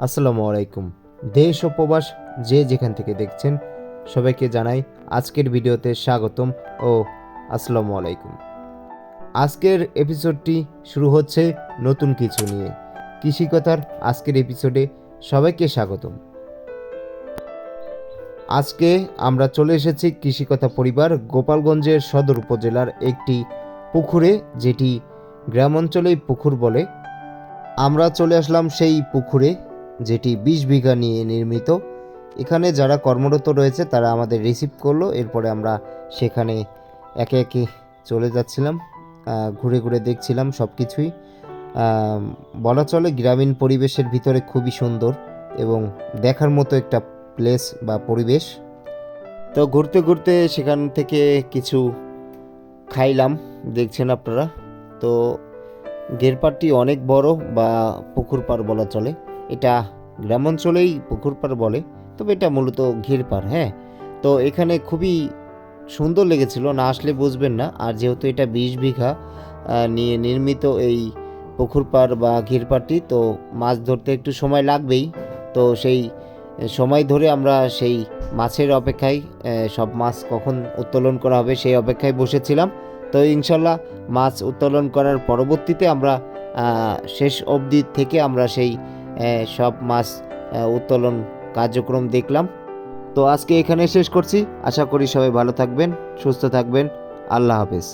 আসসালামু আলাইকুম। দেশ ও প্রবাস যে যেখান থেকে দেখছেন সবাইকে জানাই আজকের ভিডিওতে স্বাগতম ও আসসালামু আলাইকুম। আজকের এপিসোডটি শুরু হচ্ছে নতুন কিছু নিয়ে। কৃষিকথার আজকের এপিসোডে সবাইকে স্বাগতম। আজকে আমরা চলে এসেছি কৃষিকথা পরিবার গোপালগঞ্জের সদর উপজেলার একটি পুকুরে, যেটি গ্রাম অঞ্চলেই পুকুর বলে। আমরা চলে আসলাম সেই পুকুরে, যেটি 20 বিঘা নিয়ে নির্মিত। এখানে যারা কর্মরত রয়েছে তারা আমাদের রিসিভ করলো, এরপরে আমরা সেখানে একে একে চলে যাচ্ছিলাম, ঘুরে ঘুরে দেখছিলাম সব কিছুই। বলা চলে গ্রামীণ পরিবেশের ভিতরে খুবই সুন্দর এবং দেখার মতো একটা প্লেস বা পরিবেশ। তো ঘুরতে ঘুরতে সেখান থেকে কিছু খাইলাম, দেখছেন আপনারা। তো গেরপাড়টি অনেক বড় বা পুকুর পাড় বলা চলে। এটা গ্রামাঞ্চলেই পুকুর পাড় বলে, তবে এটা মূলত ঘেরপাড়। হ্যাঁ, তো এখানে খুবই সুন্দর লেগেছিল, না আসলে বুঝবেন না। আর যেহেতু এটা 20 বিঘা নিয়ে নির্মিত এই পুকুর পাড় বা ঘেরপাড়টি, তো মাছ ধরতে একটু সময় লাগবেই। তো সেই সময় ধরে আমরা সেই মাছের অপেক্ষায়, সব মাছ কখন উত্তোলন করা হবে সেই অপেক্ষায় বসেছিলাম। তো ইনশাল্লাহ মাছ উত্তোলন করার পরবর্তীতে আমরা শেষ অবধি থেকে আমরা সেই সব মাছ উত্তোলন কার্যক্রম দেখলাম। তো আজকে এখানে শেষ করছি। আশা করি সবাই ভালো থাকবেন, সুস্থ থাকবেন। আল্লাহ হাফেজ।